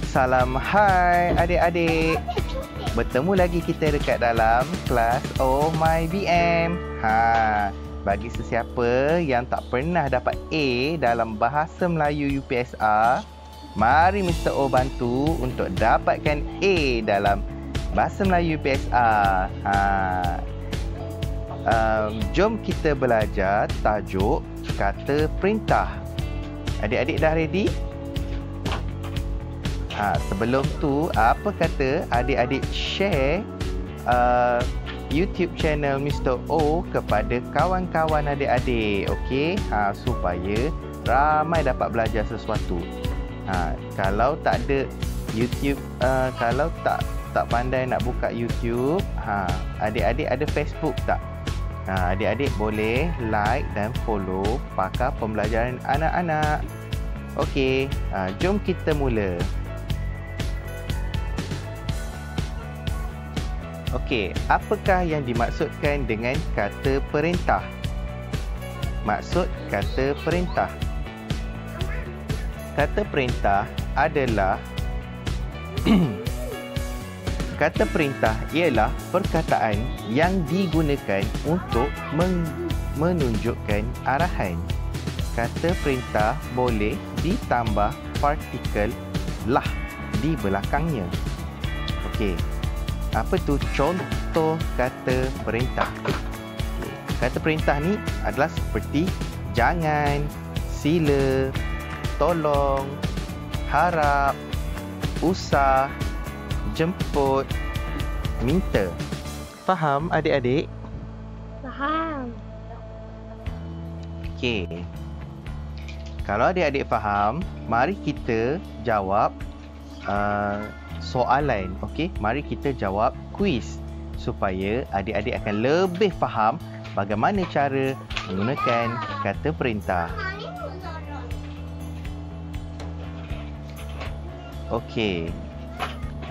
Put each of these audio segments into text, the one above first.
Salam hai adik-adik. Bertemu lagi kita dekat dalam kelas Oh My BM. Bagi sesiapa yang tak pernah dapat A dalam bahasa Melayu UPSR, mari Mr. O bantu untuk dapatkan A dalam bahasa Melayu UPSR. Jom kita belajar tajuk kata perintah. Adik-adik dah ready? Sebelum tu, apa kata adik-adik share YouTube channel Mr. O kepada kawan-kawan adik-adik, okey? Supaya ramai dapat belajar sesuatu. Kalau tak ada YouTube, kalau tak pandai nak buka YouTube, adik-adik ada Facebook tak? Adik-adik boleh like dan follow Pakar Pembelajaran Anak-anak. Okey, jom kita mula. Okey, apakah yang dimaksudkan dengan kata perintah? Maksud kata perintah. Kata perintah adalah kata perintah ialah perkataan yang digunakan untuk menunjukkan arahan. Kata perintah boleh ditambah partikel lah di belakangnya. Okey. Apa tu contoh kata perintah? Kata perintah ni adalah seperti jangan, sila, tolong, harap, usah, jemput, minta. Faham adik-adik? Faham. Okey. Kalau adik-adik faham, mari kita jawab soalan. Okey, mari kita jawab kuis supaya adik-adik akan lebih faham bagaimana cara menggunakan kata perintah. Okey.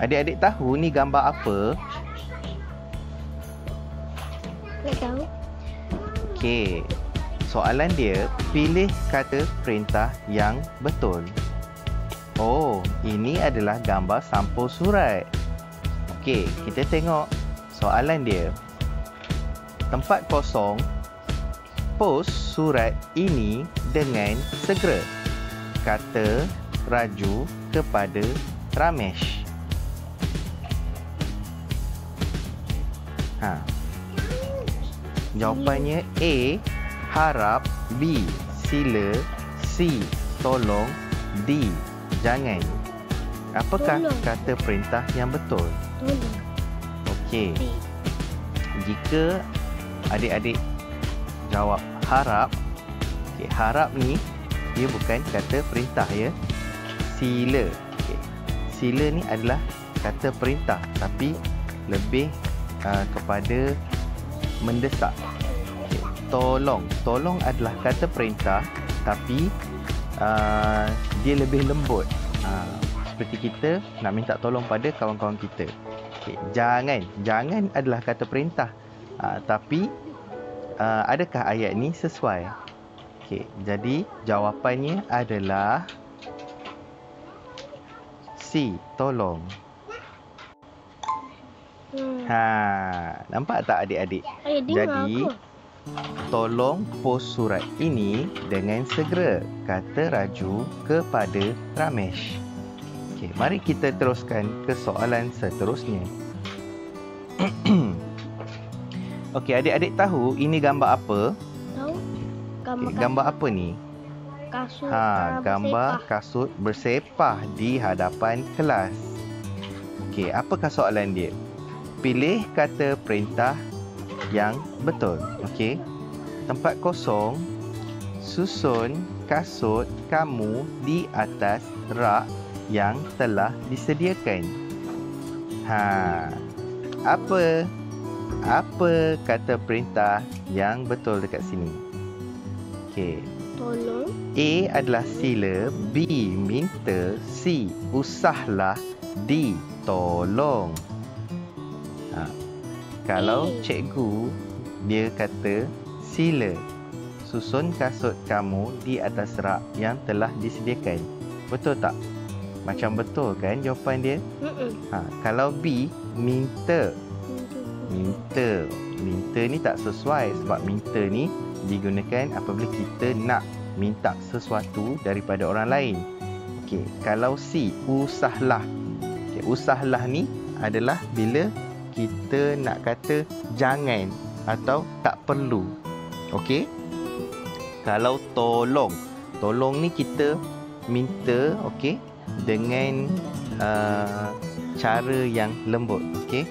Adik-adik tahu ni gambar apa? Tak tahu. Okey. Soalan dia, pilih kata perintah yang betul. Oh, ini adalah gambar sampul surat. Okey, kita tengok soalan dia. Tempat kosong, pos surat ini dengan segera. Kata Raju kepada Ramesh. Jawapannya A, harap, B, sila, C, tolong, D, jangan. Apakah kata perintah yang betul? Tolong. Okey. Jika adik-adik jawab harap, harap ni dia bukan kata perintah ya. Sila. Sila ni adalah kata perintah tapi lebih kepada mendesak. Tolong. Tolong adalah kata perintah tapi dia lebih lembut. Seperti kita nak minta tolong pada kawan-kawan kita. Jangan. Jangan adalah kata perintah. Tapi adakah ayat ni sesuai? Jadi jawapannya adalah C, tolong. Nampak tak adik-adik? Jadi tolong pos surat ini dengan segera, kata Raju kepada Ramesh. Okey, mari kita teruskan ke soalan seterusnya. Okey, adik-adik tahu ini gambar apa? Tahu? Gambar apa ni? Kasut. Gambar kasut bersepah di hadapan kelas. Okey, apakah soalan dia? Pilih kata perintah yang betul. Okey. Tempat kosong, susun kasut kamu di atas rak yang telah disediakan. Apa kata perintah yang betul dekat sini? Okey. Tolong. A adalah sila, B minta, C usahlah, D tolong. Kalau cikgu dia kata sila susun kasut kamu di atas rak yang telah disediakan, betul tak? Macam betul kan jawapan dia? Mm-mm. Kalau B, minta. Minta ni tak sesuai sebab minta ni digunakan apabila kita nak minta sesuatu daripada orang lain. Okey, kalau C, usahlah. Okey, usahlah ni adalah bila kita nak kata jangan atau tak perlu. Okey. Kalau tolong. Tolong ni kita minta, okey, dengan cara yang lembut. Okey.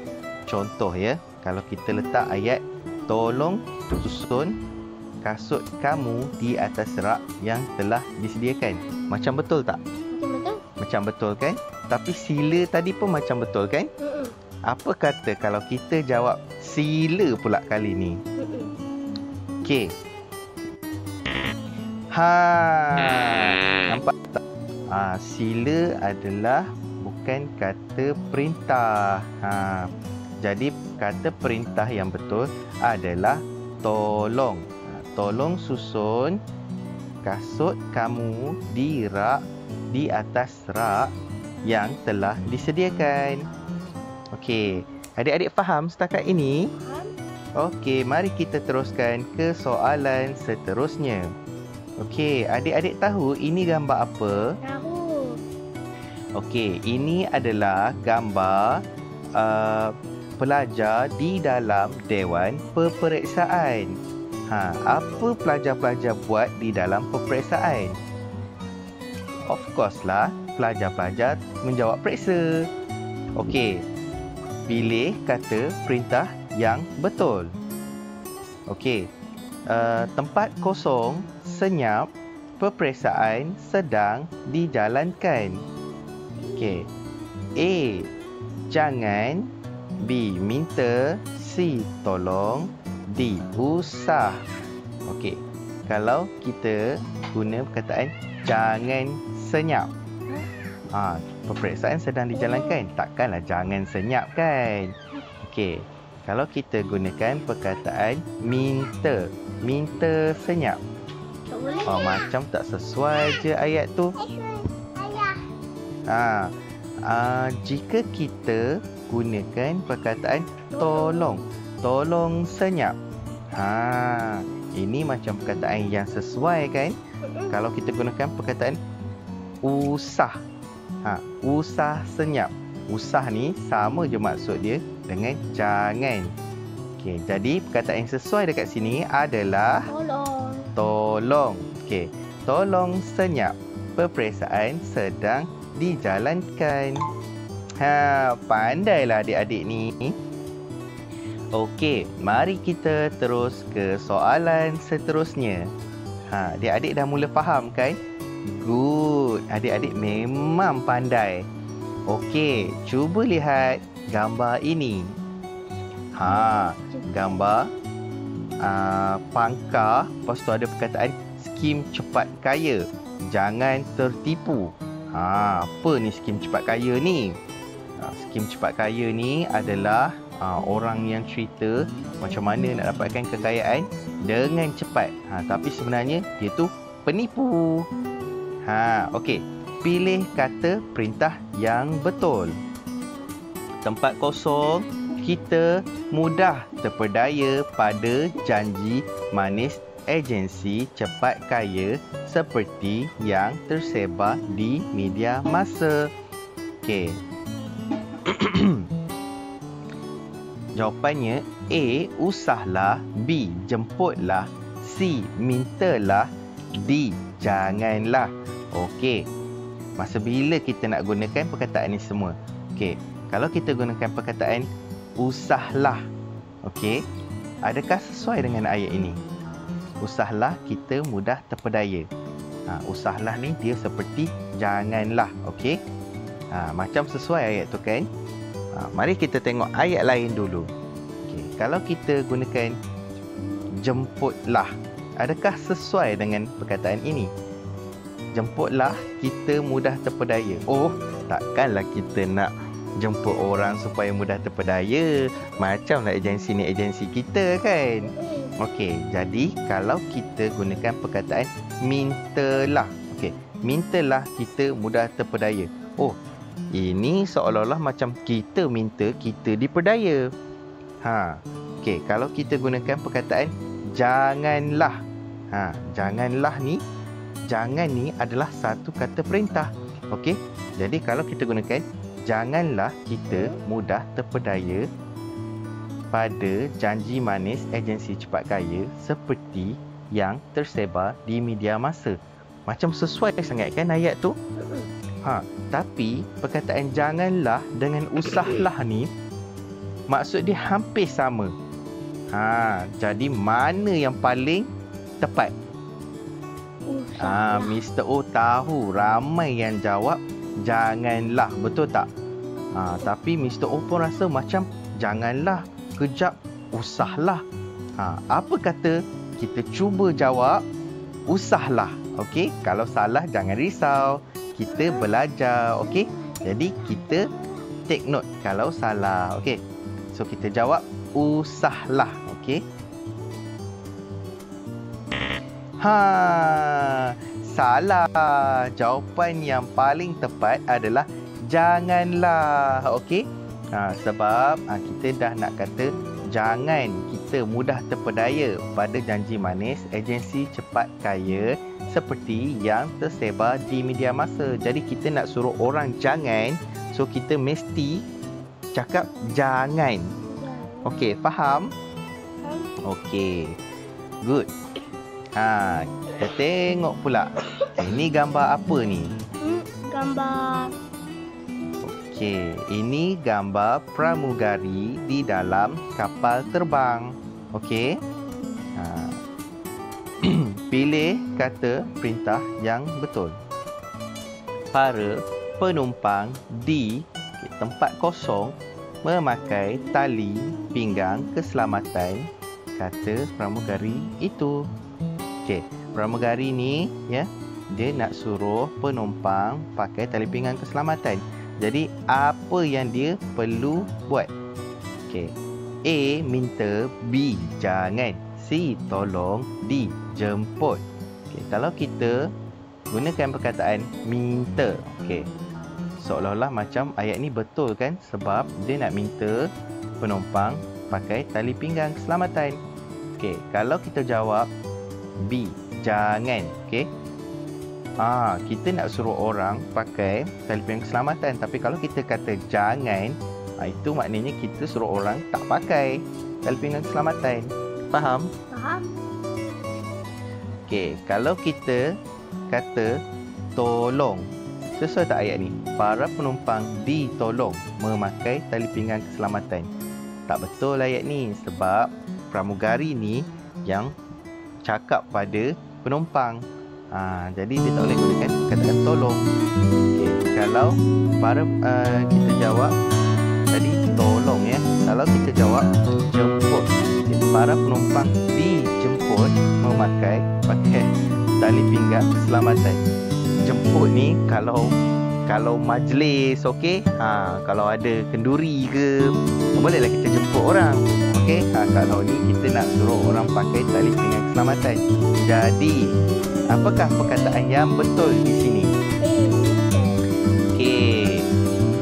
Contoh ya, kalau kita letak ayat tolong susun kasut kamu di atas rak yang telah disediakan. Macam betul tak? Betul. Macam betul kan? Tapi sila tadi pun macam betul kan? Mm-mm. Apa kata kalau kita jawab sila pula kali ni? Mm-mm. Okey. Nampak tak? Sila adalah bukan kata perintah. Jadi kata perintah yang betul adalah tolong. Tolong susun kasut kamu di atas rak yang telah disediakan. Okey, adik-adik faham setakat ini? Faham? Okey, mari kita teruskan ke soalan seterusnya. Okey, adik-adik tahu ini gambar apa? Tahu. Okey, ini adalah gambar pelajar di dalam Dewan Peperiksaan. Apa pelajar-pelajar buat di dalam peperiksaan? Of course lah, pelajar-pelajar menjawab periksa. Okey, pilih kata perintah yang betul. Okey, tempat kosong, senyap, peperiksaan sedang dijalankan. Okey, A, jangan. B, minta. C, tolong. D, usah. Okey, kalau kita guna perkataan jangan senyap, peperiksaan sedang dijalankan, takkanlah jangan senyap kan? Okey, kalau kita gunakan perkataan minta. Minta senyap. Tak boleh. Macam tak sesuai je ayat tu. Jika kita gunakan perkataan tolong. Tolong senyap. Ini macam perkataan yang sesuai kan? Kalau kita gunakan perkataan usah. Usah senyap. Usah ni sama je maksud dia dengan jangan. Okey, jadi perkataan yang sesuai dekat sini adalah Tolong. tolong. Okey, tolong senyap. Peperiksaan sedang dijalankan. Pandailah adik-adik ni. Okey, mari kita terus ke soalan seterusnya. Adik-adik dah mula faham kan? Good. Adik-adik memang pandai. Okey, cuba lihat gambar ini. Gambar pangkar, lepas tu ada perkataan skim cepat kaya. Jangan tertipu. Apa ni skim cepat kaya ni? Skim cepat kaya ni adalah orang yang cerita macam mana nak dapatkan kekayaan dengan cepat. Tapi sebenarnya dia tu penipu. Okey, pilih kata perintah yang betul. Tempat kosong, kita mudah terpedaya pada janji manis agensi cepat kaya seperti yang tersebar di media massa. Okey. Jawapannya A, usahlah. B, jemputlah. C, mintalah. D, janganlah. Okey. Masa bila kita nak gunakan perkataan ni semua? Okey. Kalau kita gunakan perkataan usahlah. Okey. Adakah sesuai dengan ayat ini? Usahlah, kita mudah terpedaya. Usahlah ni dia seperti janganlah. Okey. Macam sesuai ayat tu kan? Mari kita tengok ayat lain dulu. Okey, kalau kita gunakan jemputlah, adakah sesuai dengan perkataan ini? Jemputlah, kita mudah terpedaya. Takkanlah kita nak jemput orang supaya mudah terpedaya. Macamlah agensi ni agensi kita kan? Okey, jadi kalau kita gunakan perkataan mintalah. Okey, mintalah kita mudah terpedaya. Oh, ini seolah-olah macam kita minta kita diperdaya. Okey, kalau kita gunakan perkataan janganlah. Janganlah ni, jangan ni adalah satu kata perintah. Okey, jadi kalau kita gunakan janganlah kita mudah terpedaya pada janji manis agensi cepat kaya seperti yang tersebar di media massa. Macam sesuai sangat kan ayat tu? Tapi perkataan janganlah dengan usahlah ni maksud dia hampir sama. Jadi mana yang paling tepat? Mr. O tahu ramai yang jawab janganlah, betul tak? Tapi Mr. O pun rasa macam janganlah, kejap usahlah. Apa kata kita cuba jawab usahlah? Okey, kalau salah jangan risau. Kita belajar, okey? Jadi kita take note kalau salah, okey? So kita jawab usahlah, okey? Salah. Jawapan yang paling tepat adalah janganlah, okey? Sebab kita dah nak kata jangan kita mudah terpedaya pada janji manis agensi cepat kaya seperti yang tersebar di media massa. Jadi kita nak suruh orang jangan, so kita mesti cakap jangan. Okey, faham? Okey, good. Kita tengok pula. Ini gambar apa ni? Gambar. Okey, ini gambar pramugari di dalam kapal terbang. Okey. Pilih kata perintah yang betul. Para penumpang di tempat kosong memakai tali pinggang keselamatan, kata pramugari itu. Okey, pramugari ni ya, dia nak suruh penumpang pakai tali pinggang keselamatan. Jadi apa yang dia perlu buat? Okey. A minta B jangan, C tolong, D jemput. Okey, kalau kita gunakan perkataan minta, okey, seolah-olah macam ayat ni betul kan, sebab dia nak minta penumpang pakai tali pinggang keselamatan. Okey, kalau kita jawab B jangan, okey, kita nak suruh orang pakai tali pinggang keselamatan. Tapi kalau kita kata jangan, itu maknanya kita suruh orang tak pakai tali pinggang keselamatan. Faham? Faham. Okey, kalau kita kata tolong, sesuai tak ayat ni? Para penumpang ditolong memakai tali pinggang keselamatan. Tak betul ayat ni, sebab pramugari ni yang cakap pada penumpang. Jadi dia tak boleh gunakan kata tolong. Okay. Kalau para kita jawab tadi tolong ya. Kalau kita jawab jemput, okay, para penumpang dijemput memakai pakai tali pinggang keselamatan. Jemput ni kalau majlis, okey. Kalau ada kenduri ke, bolehlah kita jemput orang. Okey. Kalau ni kita nak suruh orang pakai tali pinggang keselamatan. Jadi apakah perkataan yang betul di sini? Okey.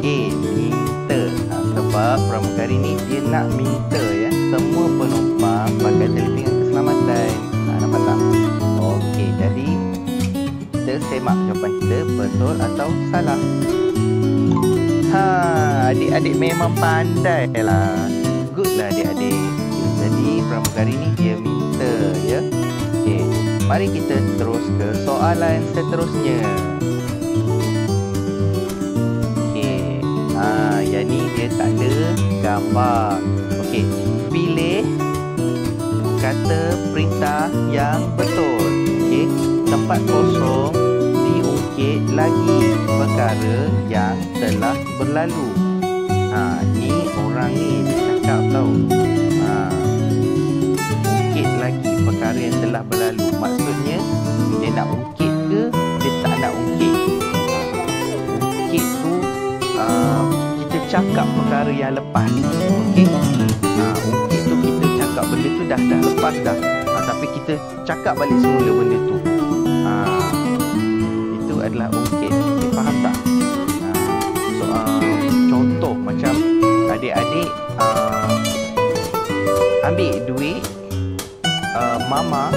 A minta. Sebab pramugari ni dia nak minta ya, semua penumpang pakai tali pinggang keselamatan. Nampak tak? Okey, jadi kita semak jawapan kita betul atau salah. Adik-adik memang pandai lah. Good lah adik-adik. Jadi pramugari ni dia minta ya. Okey. Mari kita terus ke soalan seterusnya. Okey. Yang ni dia tak ada gambar. Okey. Pilih kata perintah yang betul. Okey. Tempat kosong diungkit lagi perkara yang telah berlalu. Ni orang ni dia cakap tau. Ungkit lagi perkara yang telah berlalu. Maksudnya dia nak ungkit ke dia tak nak ungkit? Ungkit tu kita cakap perkara yang lepas. Okey. Ungkit tu kita cakap benda tu dah lepas dah. Tapi kita cakap balik semula benda tu. Itu adalah ungkit. Okay, faham tak? mama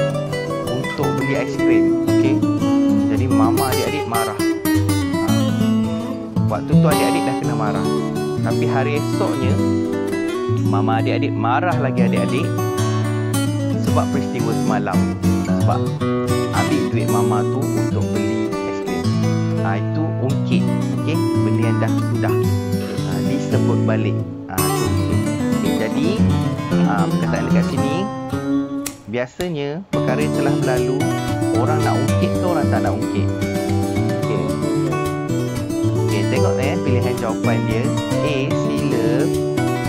untuk beli aiskrim. Okey. Jadi mama adik-adik marah. Waktu tu adik-adik dah kena marah. Tapi hari esoknya mama adik-adik marah lagi adik-adik sebab peristiwa semalam. Sebab ambil duit mama tu untuk beli aiskrim. Itu ungkit. Okey, benda yang dah sudah disebut balik. Okay, jadi perkataan dekat sini, biasanya perkara yang telah berlalu, orang nak ungkit ke orang tak nak ungkit? Okey. Okey, tengok pilihan jawapan dia. A, sila.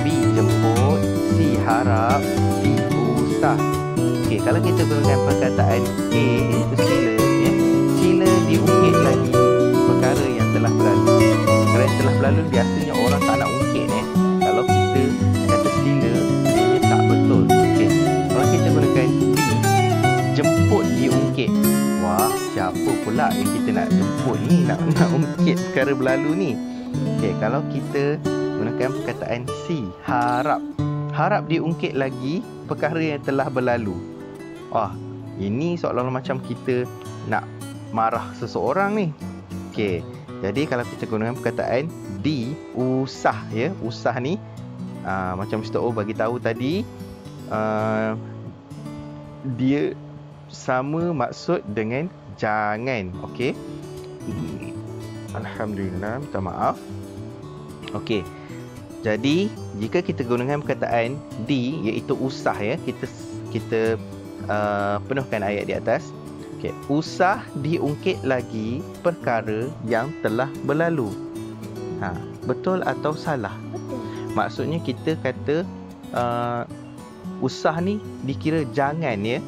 B, jemput. C, harap. D, usah. Okey, kalau kita gunakan perkataan A, iaitu sila, sila diungkit lagi perkara yang telah berlalu. Perkara yang telah berlalu biasanya orang tak nak ungkit. Kalau kita kata sila, dia tak betul. Okey. Kalau kita gunakan B, jemput diungkit. Wah, siapa pula yang kita nak jemput ni, nak ungkit perkara berlalu ni? Okey, kalau kita gunakan perkataan C, harap. Harap diungkit lagi perkara yang telah berlalu. Wah, ini seolah-olah macam kita nak marah seseorang ni. Okey. Jadi kalau kita gunakan perkataan D, usah ya. Usah ni macam Mr. O bagi tahu tadi, dia sama maksud dengan jangan. Okey. Alhamdulillah, minta maaf. Okey. Jadi jika kita gunakan perkataan D iaitu usah ya, kita penuhkan ayat di atas. Okey, usah diungkit lagi perkara yang telah berlalu. Betul atau salah? Betul. Maksudnya kita kata usah ni dikira jangan ya.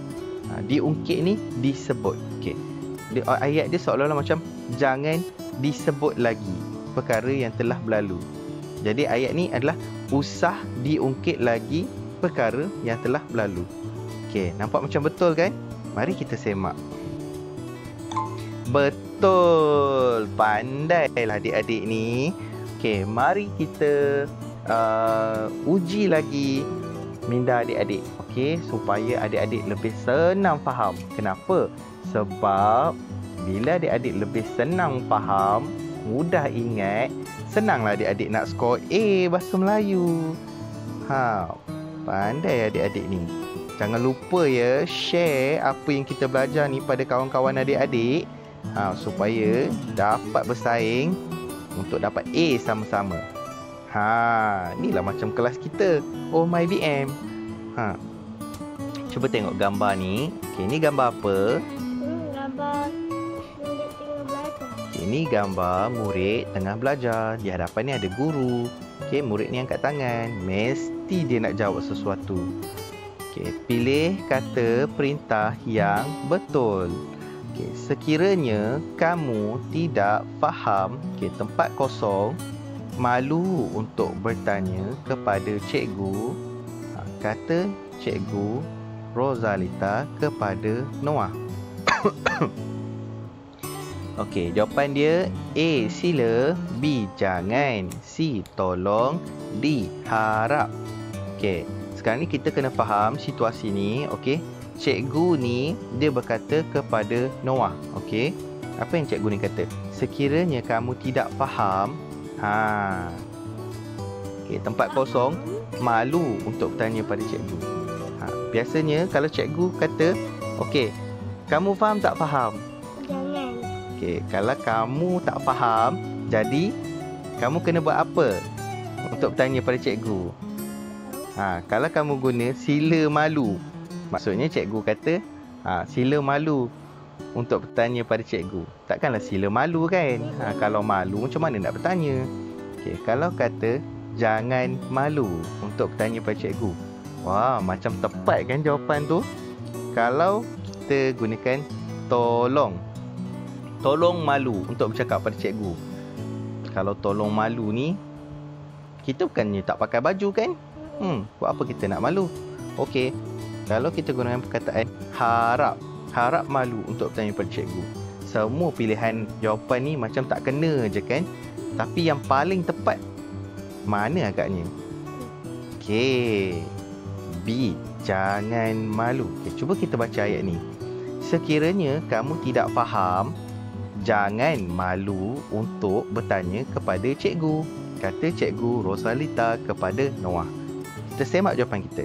Diungkit ni disebut. Okey. Ayat dia seolah-olah macam jangan disebut lagi perkara yang telah berlalu. Jadi ayat ni adalah usah diungkit lagi perkara yang telah berlalu. Okey, nampak macam betul kan? Mari kita semak. Betul. Pandailah adik-adik ni. Okey, mari kita uji lagi minda adik-adik. Okey, supaya adik-adik lebih senang faham. Kenapa? Sebab bila adik-adik lebih senang faham, mudah ingat, senanglah adik-adik nak skor A bahasa Melayu. Pandai adik-adik ni. Jangan lupa ya, share apa yang kita belajar ni pada kawan-kawan adik-adik, supaya dapat bersaing untuk dapat A sama-sama. Inilah macam kelas kita. Oh my BM. Cuba tengok gambar ni. Okey, ni gambar apa? Gambar murid tengah belajar. Ini gambar murid tengah belajar. Di hadapan ni ada guru. Okey, murid ni angkat tangan. Mesti dia nak jawab sesuatu. Okey, pilih kata perintah yang betul. Okey, sekiranya kamu tidak faham, tempat kosong, malu untuk bertanya kepada cikgu. Kata cikgu Rosalita kepada Noah. Okey, jawapan dia A, sila. B, jangan. C, tolong. D, harap. Okey, sekarang ni kita kena faham situasi ni. Okey, cikgu ni dia berkata kepada Noah. Okey, apa yang cikgu ni kata? Sekiranya kamu tidak faham, okey, tempat kosong, malu untuk bertanya pada cikgu. Biasanya kalau cikgu kata, okey, kamu faham tak faham? Jangan. Okey, kalau kamu tak faham, jadi kamu kena buat apa untuk bertanya pada cikgu? Kalau kamu guna sila malu, maksudnya cikgu kata, sila malu untuk bertanya pada cikgu. Takkanlah sila malu kan? Kalau malu, macam mana nak bertanya? Okey, kalau kata jangan malu untuk bertanya pada cikgu. Wah, macam tepat kan jawapan tu? Kalau kita gunakan tolong. Tolong malu untuk bercakap pada cikgu. Kalau tolong malu ni, kita bukannya tak pakai baju kan? Buat apa kita nak malu? Okey, kalau kita gunakan perkataan harap. Harap malu untuk bertanya pada cikgu. Semua pilihan jawapan ni macam tak kena je kan? Tapi yang paling tepat mana agaknya? Okey, B. jangan malu. Okay, cuba kita baca ayat ni. Sekiranya kamu tidak faham, jangan malu untuk bertanya kepada cikgu, kata Cikgu Rosalita kepada Noah. Kita semak jawapan kita.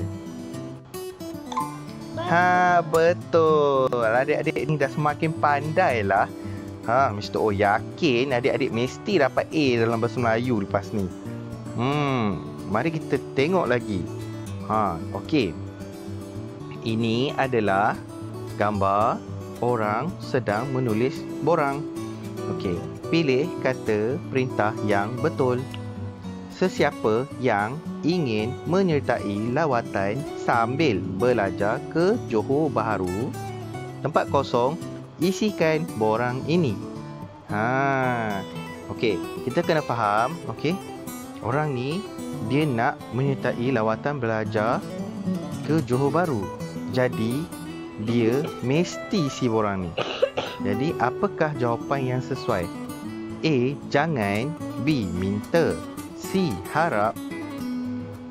Ha, betul. Adik-adik ni dah semakin pandai lah. Ha, Mr. O yakin adik-adik mesti dapat A dalam bahasa Melayu lepas ni. Mari kita tengok lagi. Okey. Ini adalah gambar orang sedang menulis borang. Okey, pilih kata perintah yang betul. Sesiapa yang ingin menyertai lawatan sambil belajar ke Johor Bahru, tempat kosong, isikan borang ini. Okey, kita kena faham, okey. Orang ni dia nak menyertai lawatan belajar ke Johor Bahru. Jadi dia mesti isi borang ni. Jadi apakah jawapan yang sesuai? A, jangan. B, minta. C, harap.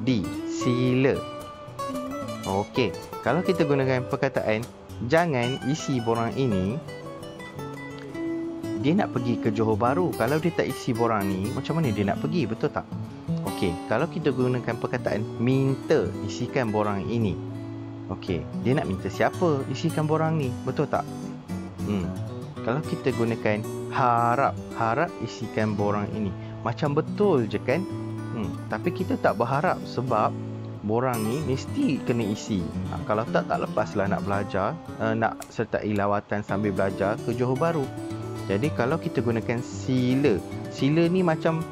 D, sila. Okey, kalau kita gunakan perkataan jangan isi borang ini, dia nak pergi ke Johor Bahru. Kalau dia tak isi borang ni, macam mana dia nak pergi, betul tak? Okey, kalau kita gunakan perkataan minta isikan borang ini, okey, dia nak minta siapa isikan borang ni, betul tak? Kalau kita gunakan harap isikan borang ini, macam betul je kan? Tapi kita tak berharap sebab borang ni mesti kena isi. Kalau tak lepaslah nak belajar, nak sertai lawatan sambil belajar ke Johor Bahru. Jadi kalau kita gunakan sila, sila ni macam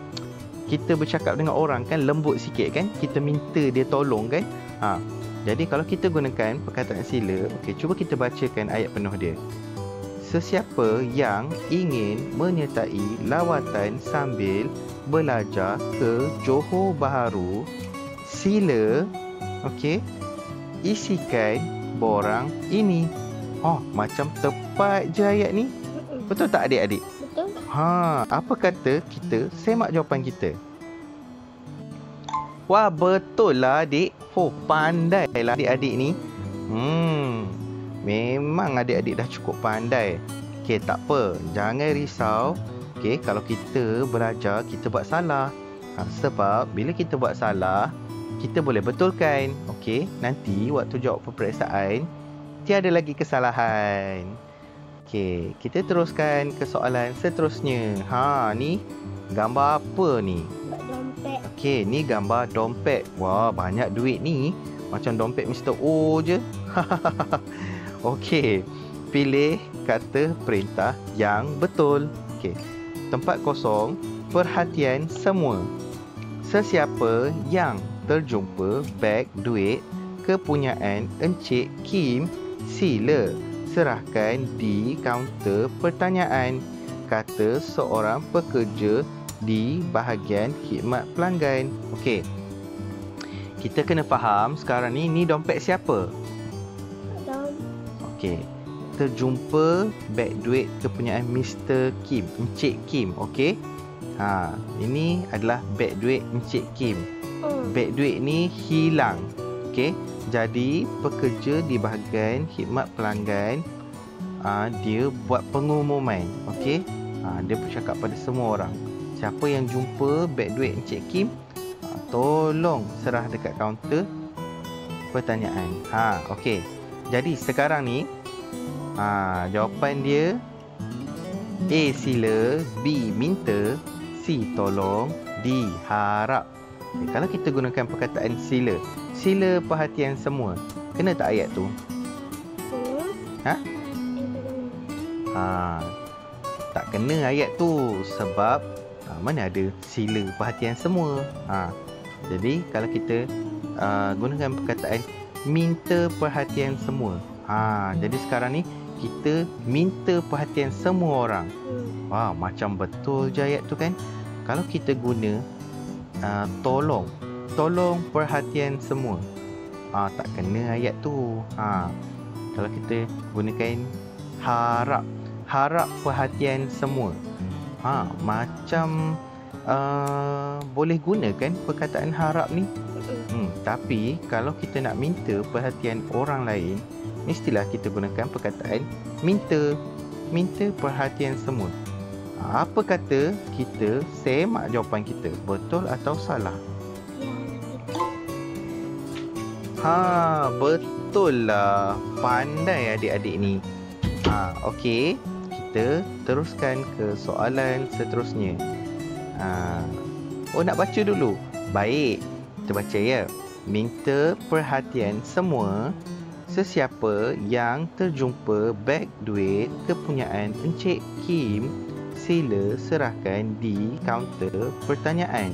kita bercakap dengan orang kan, lembut sikit kan, kita minta dia tolong kan. Jadi kalau kita gunakan perkataan sila, okey, cuba kita bacakan ayat penuh dia. Sesiapa yang ingin menyertai lawatan sambil belajar ke Johor Bahru, sila, okey, isikan borang ini. Macam tepat je ayat ni. Betul tak adik-adik? Betul. Apa kata kita semak jawapan kita? Wah, betul lah adik. Pandai lah adik-adik ni. Memang adik-adik dah cukup pandai. Okey, tak apa. Jangan risau. Okey, kalau kita belajar, kita buat salah. Sebab bila kita buat salah, kita boleh betulkan. Okey, nanti waktu jawab peperiksaan, tiada lagi kesalahan. Okey, kita teruskan ke soalan seterusnya. Ni gambar apa ni? Dompet. Okey, ni gambar dompet. Wah, banyak duit ni. Macam dompet Mr. O je. Okey, pilih kata perintah yang betul. Okey, tempat kosong, perhatian semua. Sesiapa yang terjumpa beg duit kepunyaan Encik Kim, sila serahkan di kaunter pertanyaan, kata seorang pekerja di bahagian khidmat pelanggan. Okey, kita kena faham sekarang ni dompet siapa? Okey, terjumpa beg duit kepunyaan Mr. Kim, Encik Kim. Okey, ini adalah beg duit Encik Kim. Beg duit ni hilang. Okey, jadi pekerja di bahagian khidmat pelanggan, dia buat pengumuman. Okey, dia bercakap pada semua orang, siapa yang jumpa beg duit Encik Kim, tolong serah dekat kaunter pertanyaan. Okey, jadi sekarang ni jawapan dia A, sila. B, minta. C, tolong. D, harap. Okay, kalau kita gunakan perkataan sila, sila perhatian semua, kena tak ayat tu? Tak kena ayat tu sebab mana ada sila perhatian semua. Jadi kalau kita gunakan perkataan minta perhatian semua, jadi sekarang ni kita minta perhatian semua orang. Wah, macam betul je ayat tu kan. Kalau kita guna tolong perhatian semua, tak kena ayat tu. Kalau kita gunakan harap perhatian semua, macam boleh gunakan perkataan harap ni. Tapi kalau kita nak minta perhatian orang lain, mestilah kita gunakan perkataan minta. Minta perhatian semua. Apa kata kita semak jawapan kita? Betul atau salah? Betul lah. Pandai adik-adik ni. Okey. Kita teruskan ke soalan seterusnya. Nak baca dulu. Baik. Kita baca ya. Minta perhatian semua sesiapa yang terjumpa beg duit kepunyaan Encik Kim, sila serahkan di kaunter pertanyaan,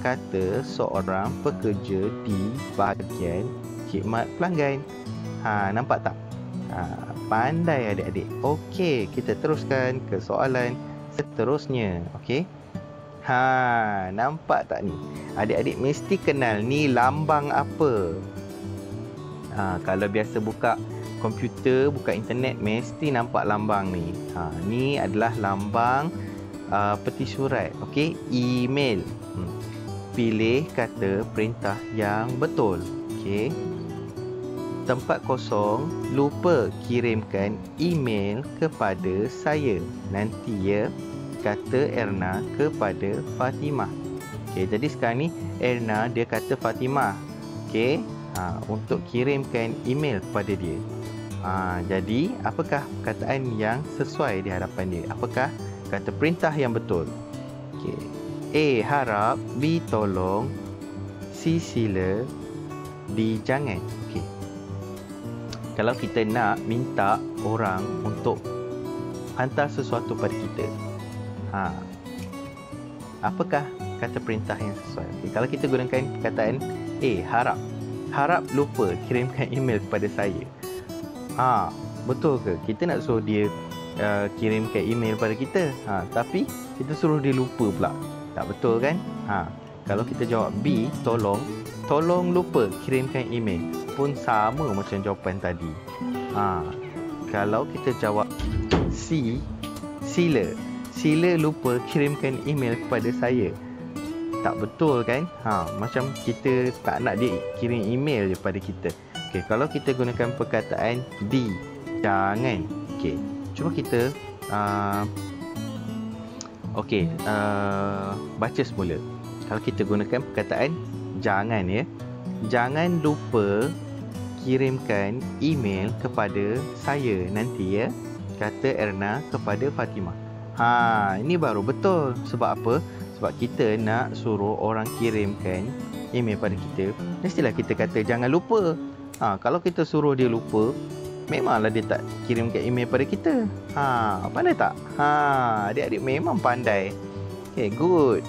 kata seorang pekerja di bahagian khidmat pelanggan. Nampak tak? Pandai adik-adik. Okey, kita teruskan ke soalan seterusnya. Okey. Nampak tak ni? Adik-adik mesti kenal ni lambang apa? Kalau biasa buka komputer, buka internet, mesti nampak lambang ni. Ni adalah lambang peti surat. Okey, email. Pilih kata perintah yang betul. Okey. Tempat kosong, lupa kirimkan email kepada saya nanti ya, kata Erna kepada Fatimah. Okey, jadi sekarang ni Erna dia kata Fatimah. Okey. Untuk kirimkan email kepada dia. Jadi apakah perkataan yang sesuai di hadapan dia? Apakah kata perintah yang betul? Okay. A. Harap. B. Tolong. C. Sila. D. Jangan. Okay. Kalau kita nak minta orang untuk hantar sesuatu pada kita, apakah kata perintah yang sesuai? Okay. Kalau kita gunakan perkataan A. Harap. Harap lupa kirimkan email kepada saya. Betul ke? Kita nak suruh dia kirimkan email pada kita, tapi kita suruh dia lupa pula. Tak betul kan? Kalau kita jawab B, tolong lupa kirimkan email, pun sama macam jawapan tadi. Kalau kita jawab C, sila lupa kirimkan email kepada saya. Tak betul kan? Macam kita tak nak dia kirim email je pada kita. Okey, kalau kita gunakan perkataan D, jangan. Okey, cuba kita baca semula. Kalau kita gunakan perkataan jangan ya. Jangan lupa kirimkan email kepada saya nanti ya, kata Erna kepada Fatimah. Ini baru betul. Sebab apa? Sebab kita nak suruh orang kirimkan email pada kita, mestilah kita kata jangan lupa. Kalau kita suruh dia lupa, memanglah dia tak kirimkan email pada kita. Pandai tak? Adik-adik memang pandai. Okay, good.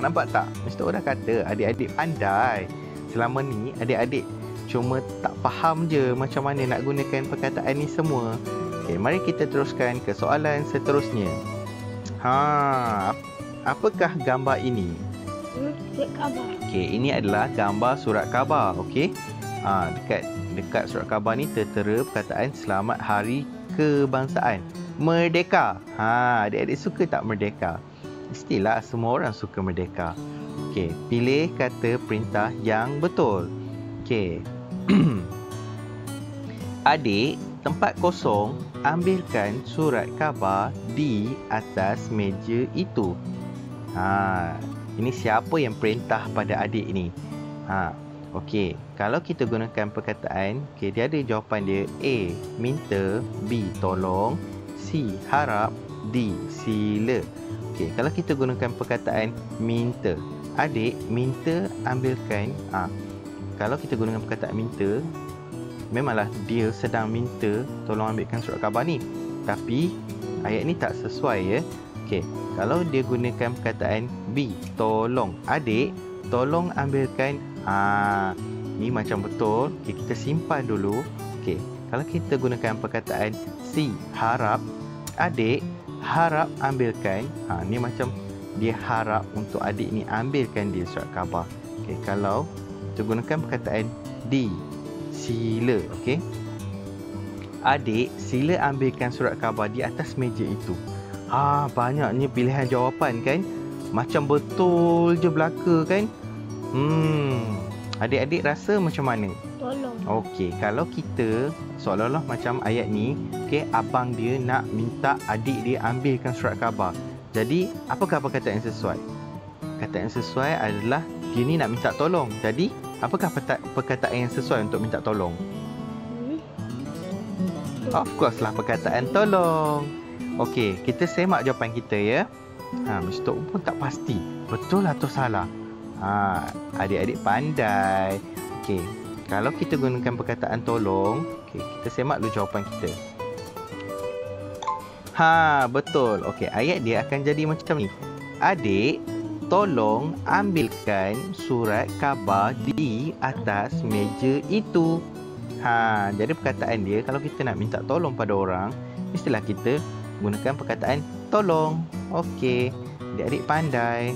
Nampak tak? Mr. dah kata adik-adik pandai. Selama ni adik-adik cuma tak faham je macam mana nak gunakan perkataan ni semua. Okay, mari kita teruskan ke soalan seterusnya. Apakah gambar ini? Surat khabar. Okey, ini adalah gambar surat khabar. Okey. Dekat surat khabar ni tertera perkataan selamat hari kebangsaan. Merdeka. Adik-adik suka tak merdeka? Mestilah semua orang suka merdeka. Okey, pilih kata perintah yang betul. Okey. Adik, tempat kosong, ambilkan surat khabar di atas meja itu. Ini siapa yang perintah pada adik ni? Okey, kalau kita gunakan perkataan, dia ada jawapan dia. A, minta. B, tolong. C, harap. D, sila. Okey, kalau kita gunakan perkataan minta, adik minta ambilkan. Kalau kita gunakan perkataan minta, memanglah dia sedang minta tolong ambilkan surat khabar ni. Tapi ayat ni tak sesuai ya. Okey, kalau dia gunakan perkataan B, tolong. Adik, tolong ambilkan. Ni macam betul. Okey, kita simpan dulu. Okey, kalau kita gunakan perkataan C, harap. Adik, harap ambilkan. Ni macam dia harap untuk adik ni ambilkan dia surat khabar. Okey, kalau kita gunakan perkataan D, sila. Okey, adik, sila ambilkan surat khabar di atas meja itu. Banyaknya pilihan jawapan kan? macam betul je belaka kan? Adik-adik rasa macam mana? Tolong. Okey, kalau kita seolah-olah macam ayat ni, okey, abang dia nak minta adik dia ambilkan surat khabar. Jadi, apakah perkataan yang sesuai? Perkataan yang sesuai adalah dia ni nak minta tolong. Jadi, apakah perkataan yang sesuai untuk minta tolong? Of course lah perkataan tolong. Okey, kita semak jawapan kita ya. Mr. O pun tak pasti betul atau salah. Adik-adik pandai. Okey, kalau kita gunakan perkataan tolong, okey, kita semak dulu jawapan kita. Betul. Okey, ayat dia akan jadi macam ni. Adik, tolong ambilkan surat khabar di atas meja itu. Jadi perkataan dia, kalau kita nak minta tolong pada orang, mestilah kita gunakan perkataan tolong. Okey, adik-adik pandai.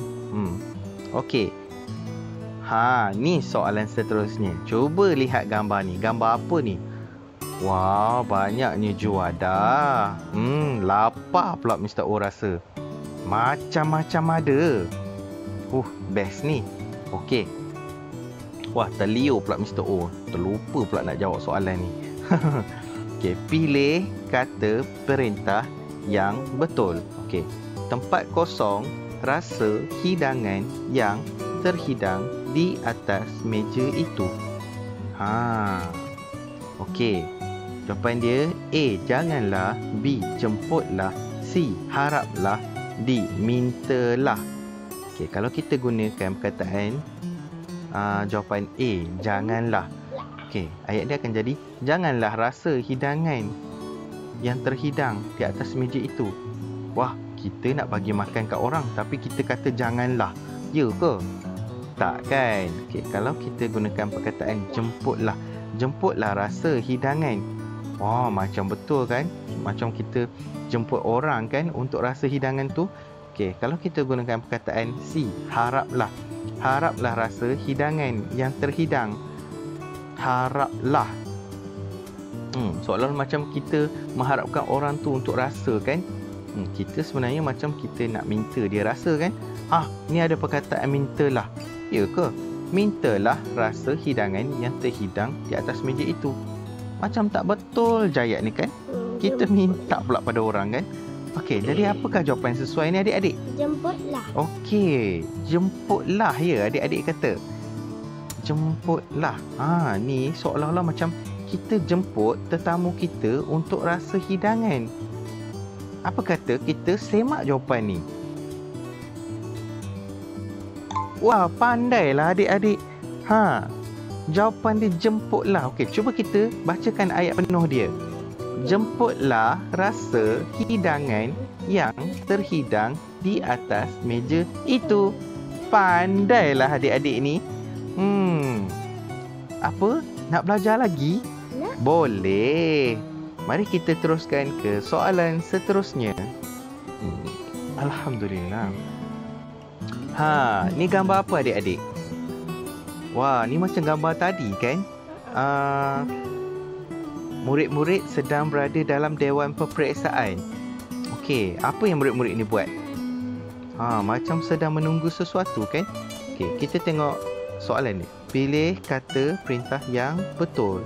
Okey. Ni soalan seterusnya. Cuba lihat gambar ni. Gambar apa ni? Wah, banyaknya juada. Lapar pula Mr. O rasa. Macam-macam ada. Best ni. Okey. Wah, terliur pula Mr. O. Terlupa pula nak jawab soalan ni. Okey, pilih kata perintah yang betul. Okey. Tempat kosong, rasa hidangan yang terhidang di atas meja itu. Okey. Jawapan dia A, janganlah. B, jemputlah. C, haraplah. D, mintalah. Okey, kalau kita gunakan perkataan jawapan A, janganlah. Okey, ayat dia akan jadi janganlah rasa hidangan yang terhidang di atas meja itu. Wah, kita nak bagi makan kat orang tapi kita kata janganlah. Ya ke? Tak kan? Okey, kalau kita gunakan perkataan jemputlah. Jemputlah rasa hidangan. Wah, macam betul kan? Macam kita jemput orang kan untuk rasa hidangan tu. Okey, kalau kita gunakan perkataan C, haraplah. Haraplah rasa hidangan yang terhidang. Haraplah. Seolah macam kita mengharapkan orang tu untuk rasa kan? Kita sebenarnya macam kita nak minta dia rasa kan? Ni ada perkataan mintalah. Ya ke? Mintalah rasa hidangan yang terhidang di atas meja itu. Macam tak betul je ayat ni kan? Kita minta pula pada orang kan? Okey, jadi apakah jawapan sesuai ni adik-adik? Jemputlah. Okey, jemputlah ya adik-adik kata. Jemputlah. Ni seolah-olah macam kita jemput tetamu kita untuk rasa hidangan. Apa kata kita semak jawapan ni? Wah, pandailah adik-adik. Jawapan dia jemputlah. Okey, cuba kita bacakan ayat penuh dia. Jemputlah rasa hidangan yang terhidang di atas meja itu. Pandailah adik-adik ni. Apa? Nak belajar lagi? Boleh. Mari kita teruskan ke soalan seterusnya. Alhamdulillah. Ni gambar apa adik-adik? Wah, ni macam gambar tadi kan? Murid-murid sedang berada dalam dewan peperiksaan. Okey, apa yang murid-murid ni buat? Macam sedang menunggu sesuatu kan? Okey, kita tengok soalan ni. Pilih kata perintah yang betul.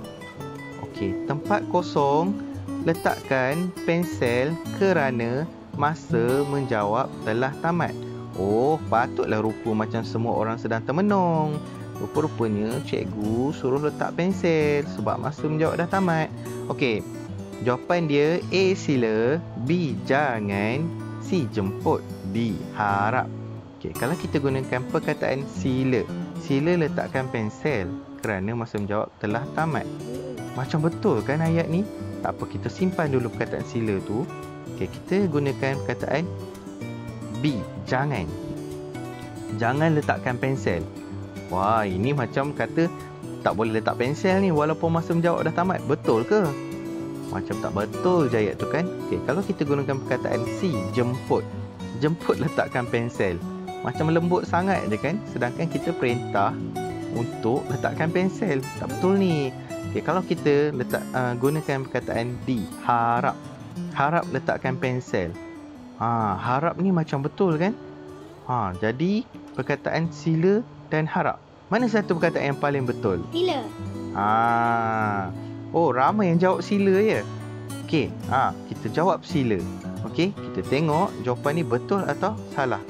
Okey, tempat kosong, letakkan pensel kerana masa menjawab telah tamat. Oh, patutlah rupa macam semua orang sedang termenung. Rupa-rupanya cikgu suruh letak pensel sebab masa menjawab dah tamat. Okey, jawapan dia A, sila. B, jangan. C, jemput. D, harap. Okey, kalau kita gunakan perkataan sila. Sila letakkan pensel kerana masa menjawab telah tamat. Macam betul kan ayat ni? Tak apa, kita simpan dulu perkataan sila tu. Okey, kita gunakan perkataan B, jangan. Jangan letakkan pensel. Wah, ini macam kata tak boleh letak pensel ni walaupun masa menjawab dah tamat. Betul ke? Macam tak betul je ayat tu kan? Okey, kalau kita gunakan perkataan C, jemput. Jemput letakkan pensel. Macam lembut sangat je kan? Sedangkan kita perintah untuk letakkan pensel. Tak betul ni. Okey, kalau kita gunakan perkataan D, harap. Harap letakkan pensel. Harap ni macam betul kan? Jadi perkataan sila dan harap. Mana satu perkataan yang paling betul? Sila. Ramai yang jawab sila ya. Okey, kita jawab sila. Okey, kita tengok jawapan ni betul atau salah.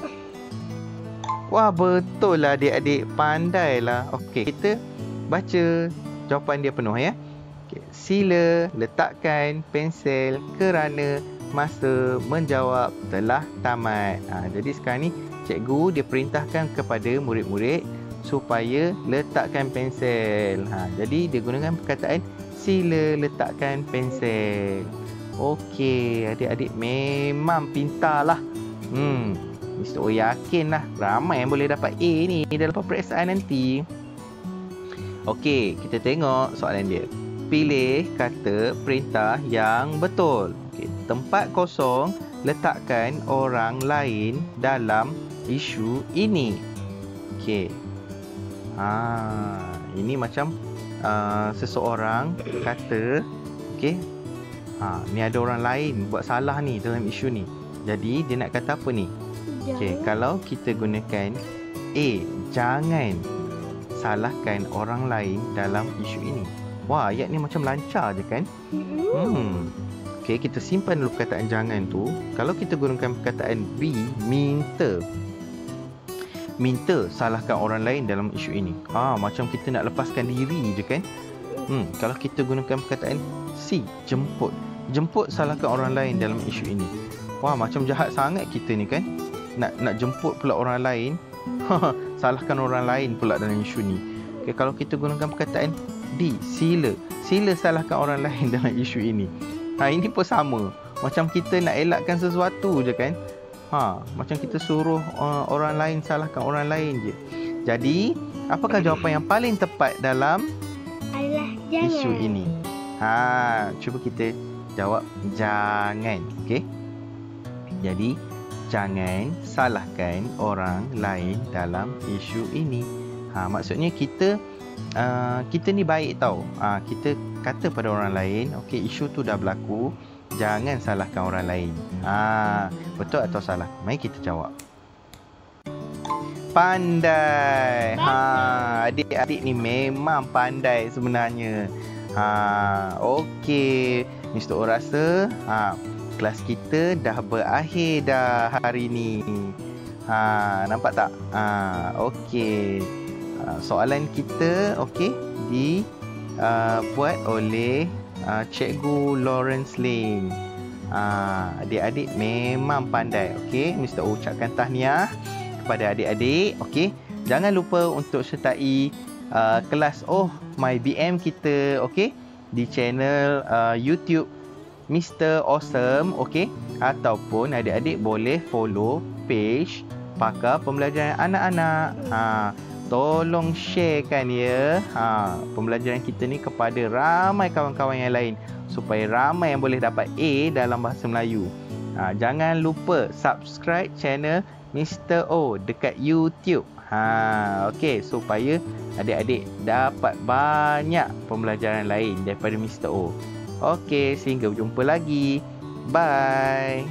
Wah, betul lah adik-adik. Pandailah. Okey, kita baca jawapan dia penuh ya. Okay. Sila letakkan pensel kerana masa menjawab telah tamat. Jadi sekarang ni cikgu dia perintahkan kepada murid-murid supaya letakkan pensel. Jadi dia gunakan perkataan sila letakkan pensel. Okey, adik-adik memang pintarlah. Mr. O yakinlah ramai yang boleh dapat A ni dalam peperiksaan nanti. Okey, kita tengok soalan dia. Pilih kata perintah yang betul. Okey, tempat kosong letakkan orang lain dalam isu ini. Okey. Ini macam seseorang kata, okey. Ni ada orang lain buat salah ni dalam isu ni. Jadi dia nak kata apa ni? Okey, kalau kita gunakan A, jangan salahkan orang lain dalam isu ini. Wah, ayat ni macam lancar je kan? Okey, kita simpan dulu perkataan jangan tu. Kalau kita gunakan perkataan B, minta. Minta salahkan orang lain dalam isu ini. Macam kita nak lepaskan diri je kan? Kalau kita gunakan perkataan C, jemput. Jemput salahkan orang lain dalam isu ini. Wah, macam jahat sangat kita ni kan? Nak jemput pula orang lain. Salahkan orang lain pula dalam isu ni. Okay, kalau kita gunakan perkataan D, sila. Sila salahkan orang lain dalam isu ini. Ini pun sama. Macam kita nak elakkan sesuatu je kan? Macam kita suruh orang lain salahkan orang lain je. Jadi, apakah jawapan yang paling tepat dalam isu ini? Cuba kita jawab jangan. Okey. Jadi, jangan salahkan orang lain dalam isu ini. Maksudnya kita ni baik tau. Kita kata pada orang lain, okey, isu tu dah berlaku, jangan salahkan orang lain. Betul atau salah? Mari kita jawab. Pandai. Adik-adik ni memang pandai sebenarnya. Okey, Mr. O rasa kelas kita dah berakhir dah hari ni. Nampak tak? Okey. Soalan kita dibuat oleh Cikgu Lawrence Lim. Adik-adik memang pandai. Okey, Mr. O ucapkan tahniah kepada adik-adik. Okey, jangan lupa untuk sertai kelas My BM kita, okey, di channel YouTube Mr. Awesome, okey, ataupun adik-adik boleh follow page Pakar Pembelajaran Anak-anak. Tolong sharekan ya pembelajaran kita ni kepada ramai kawan-kawan yang lain supaya ramai yang boleh dapat A dalam bahasa Melayu. Jangan lupa subscribe channel Mr. O dekat YouTube. Okey, supaya adik-adik dapat banyak pembelajaran lain daripada Mr. O. Okey, sehingga berjumpa lagi. Bye.